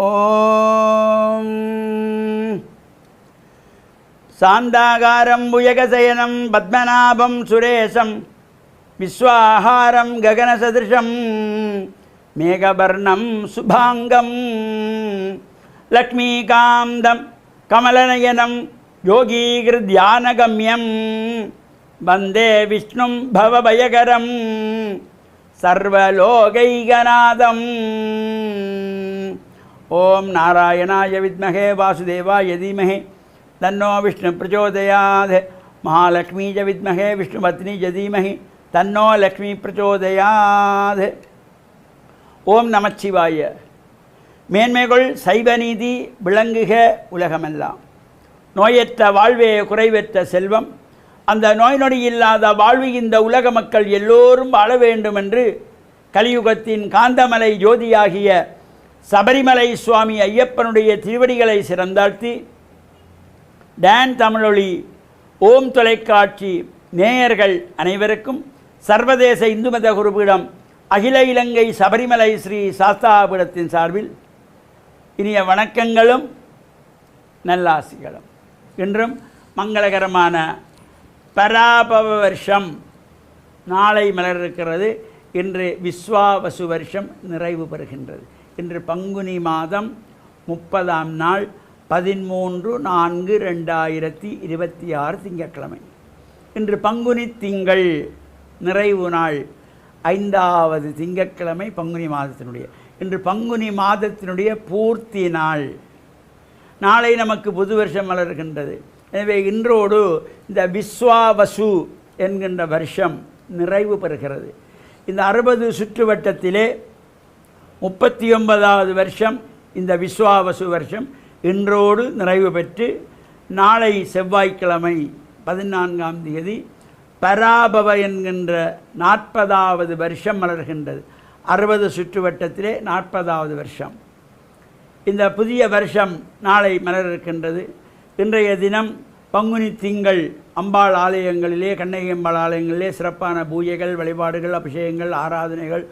ஓம் சாந்தாகாரம் புயகசயனம் பத்மநாபம் சுரேசம் விஸ்வாஹாரம் ககனசதிருஷம் மேகவர்ணம் சுபாங்கம் லக்ஷ்மீகாந்தம் கமலநயனம் யோகீகிருத்யானகம்யம் வந்தே விஷ்ணும் பவபயகரம் சர்வலோகைகநாதம். ஓம் நாராயணாய வித்மஹே வாசுதேவாய தீமஹி தன்னோ விஷ்ணு பிரச்சோதயாத். மகாலக்ஷ்மீ ச வித்மஹே விஷ்ணுபத்னி ச தீமஹி தன்னோ லக்ஷ்மி பிரச்சோதயாத். ஓம் நமச்சிவாய. மேன்மைகள் சைவநீதி விளங்குக உலகமெல்லாம். நோயற்ற வாழ்வே குறைவற்ற செல்வம். அந்த நோய் நொடி இல்லாத வாழ்வு இந்த உலக மக்கள் எல்லோரும் வாழ வேண்டும் என்று கலியுகத்தின் காந்தமலை ஜோதியாகிய சபரிமலை சுவாமி ஐயப்பனுடைய திருவடிகளை சிறந்தாழ்த்தி டான் தமிழொலி ஓம் தொலைக்காட்சி நேயர்கள் அனைவருக்கும் சர்வதேச இந்து மத குருபீடம் அகில இலங்கை சபரிமலை ஸ்ரீ சாஸ்தாபீடத்தின் சார்பில் இனிய வணக்கங்களும் நல்லாசிகளும். இன்றும் மங்களகரமான பராபவ வருஷம் நாளை மலர் இருக்கிறது. இன்று விஸ்வாவசு வருஷம் நிறைவு பெறுகின்றது. இன்று பங்குனி மாதம் 30ஆம் நாள் 13/4/2026 திங்கட்கிழமை. இன்று பங்குனி திங்கள் நிறைவு நாள் 5வது திங்கட்கிழமை பங்குனி மாதத்தினுடைய. இன்று பங்குனி மாதத்தினுடைய பூர்த்தி நாள். நாளை நமக்கு புது வருஷம் மலர்கின்றது. எனவே இன்றோடு இந்த விஸ்வாவசு என்கின்ற வருஷம் நிறைவு பெறுகிறது. இந்த 60 சுற்றுவட்டத்திலே 39வது வருஷம் இந்த விஸ்வாவசு வருஷம் இன்றோடு நிறைவு பெற்று நாளை செவ்வாய்க்கிழமை 14ஆம் தேதி பராபவ என்கின்ற 40வது வருஷம் மலர்கின்றது. 60 சுற்றுவட்டத்திலே 40வது வருஷம். இந்த புதிய வருஷம் நாளை மலர் இருக்கின்றது. இன்றைய தினம் பங்குனி திங்கள் அம்பாள் ஆலயங்களிலே கண்ணகி அம்பாள் ஆலயங்களிலே சிறப்பான பூஜைகள், வழிபாடுகள், அபிஷேகங்கள், ஆராதனைகள்,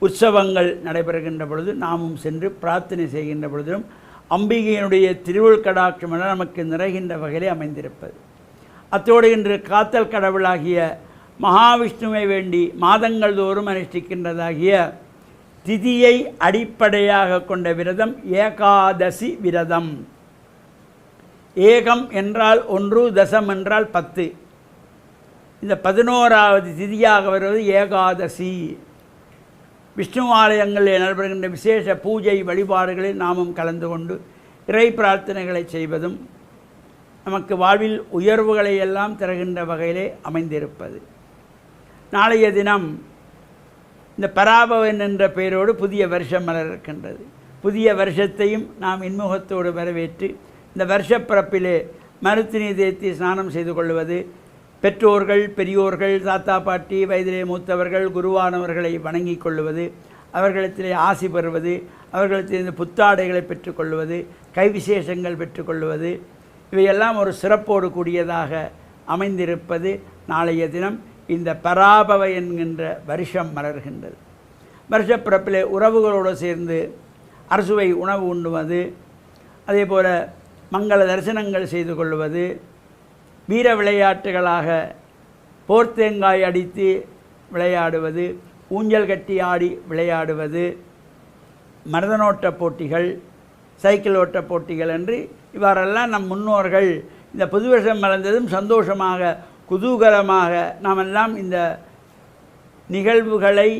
உற்சவங்கள் நடைபெறுகின்ற பொழுது நாமும் சென்று பிரார்த்தனை செய்கின்ற பொழுதும் அம்பிகையினுடைய திருவுள் கடாட்சம் நமக்கு நிறைகின்ற வகையிலே அமைந்திருப்பது. அத்தோடு இன்று காத்தல் கடவுளாகிய மகாவிஷ்ணுவை வேண்டி மாதங்கள் தோறும் அனுஷ்டிக்கின்றதாகிய திதியை அடிப்படையாக கொண்ட விரதம் ஏகாதசி விரதம். ஏகம் என்றால் 1, தசம் என்றால் 10. இந்த 11வது திதியாக வருவது ஏகாதசி. விஷ்ணு ஆலயங்களில் நடைபெறுகின்ற விசேஷ பூஜை வழிபாடுகளில் நாமும் கலந்து கொண்டு இறை பிரார்த்தனைகளை செய்வதும் நமக்கு வாழ்வில் உயர்வுகளை எல்லாம் தருகின்ற வகையிலே அமைந்திருப்பது. நாளைய தினம் இந்த பராபவன் என்ற பெயரோடு புதிய வருஷம் மலர் இருக்கின்றது. புதிய வருஷத்தையும் நாம் இன்முகத்தோடு வரவேற்று இந்த வருஷப்பிறப்பிலே மருத்துவ தேத்தி ஸ்நானம் செய்து கொள்வது, பெற்றோர்கள், பெரியோர்கள், தாத்தா பாட்டி, வயதிலே மூத்தவர்கள், குருவானவர்களை வணங்கி கொள்வது, அவர்களிடத்திலே ஆசி பெறுவது, அவர்களிடத்திலிருந்து புத்தாடைகளை பெற்றுக்கொள்வது, கைவிசேஷங்கள் பெற்றுக்கொள்வது, இவையெல்லாம் ஒரு சிறப்போடு கூடியதாக அமைந்திருப்பது. நாளைய தினம் இந்த பராபவ என்கின்ற வருஷம் மலர்கின்றது. வருஷப்பிறப்பிலே உறவுகளோடு சேர்ந்து அறுசுவை உணவு உண்ணுவது, அதே போல் மங்கள தரிசனங்கள் செய்து கொள்வது, வீர விளையாட்டுகளாக போர்த்தேங்காய் அடித்து விளையாடுவது, ஊஞ்சல் கட்டி ஆடி விளையாடுவது, மரதனோட்ட போட்டிகள், சைக்கிள் ஓட்ட போட்டிகள் என்று இவ்வாறெல்லாம் நம் முன்னோர்கள் இந்த புது வருஷம் மலர்ந்ததும் சந்தோஷமாக குதூகலமாக நாமெல்லாம் இந்த நிகழ்வுகளை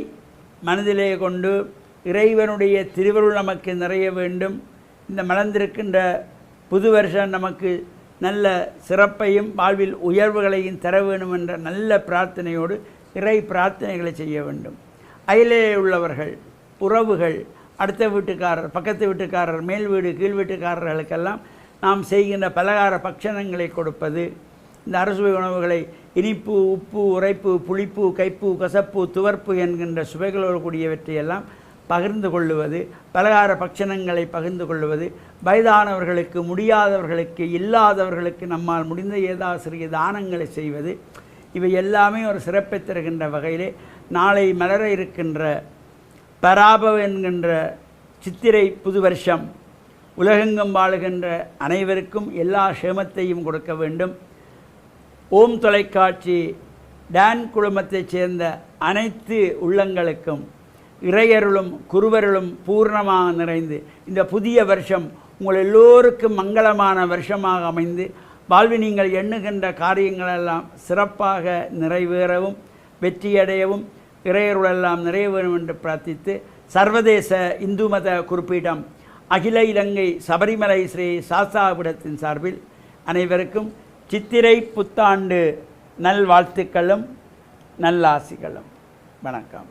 மனதிலே கொண்டு இறைவனுடைய திருவருள் நமக்கு நிறைய வேண்டும், இந்த மலர்ந்திருக்கின்ற புது வருஷம் நமக்கு நல்ல சிறப்பையும் வாழ்வில் உயர்வுகளையும் தர வேண்டும் என்ற நல்ல பிரார்த்தனையோடு இறை பிரார்த்தனைகளை செய்ய வேண்டும். அயலே உள்ளவர்கள், உறவுகள், அடுத்த வீட்டுக்காரர், பக்கத்து வீட்டுக்காரர், மேல் வீடு, கீழ் வீட்டுக்காரர்களுக்கெல்லாம் நாம் செய்கின்ற பலகார பட்சணங்களை கொடுப்பது, இந்த அறுசுவை உணவுகளை இனிப்பு, உப்பு, உரைப்பு, புளிப்பு, கைப்பு, கசப்பு, துவர்ப்பு என்கின்ற சுவைகளோடு கூடியவற்றையெல்லாம் பகிர்ந்து கொள்ளுவது, பலகார பட்சணங்களை பகிர்ந்து கொள்வது, வயதானவர்களுக்கு, முடியாதவர்களுக்கு, இல்லாதவர்களுக்கு நம்மால் முடிந்த ஏதாவது சிறிய தானங்களை செய்வது, இவை எல்லாமே ஒரு சிறப்பை தருகின்ற வகையிலே நாளை மலர இருக்கின்ற பராபவ என்கின்ற சித்திரை புது வருஷம் உலகெங்கும் வாழுகின்ற அனைவருக்கும் எல்லா க்ஷேமத்தையும் கொடுக்க வேண்டும். ஓம் தொலைக்காட்சி டான் குழுமத்தைச் சேர்ந்த அனைத்து உள்ளங்களுக்கும் இறையருளும் குருவருளும் பூர்ணமாக நிறைந்து இந்த புதிய வருஷம் உங்கள் எல்லோருக்கும் மங்களமான வருஷமாக அமைந்து வாழ்வில் நீங்கள் எண்ணுகின்ற காரியங்களெல்லாம் சிறப்பாக நிறைவேறவும் வெற்றியடையவும் இறையருளெல்லாம் நிறைவேறும் என்று பிரார்த்தித்து சர்வதேச இந்து மத குறிப்பீடம் அகில இலங்கை சபரிமலை ஸ்ரீ சாஸ்தாபீடத்தின் சார்பில் அனைவருக்கும் சித்திரை புத்தாண்டு நல்வாழ்த்துக்களும் நல்லாசிகளும். வணக்கம்.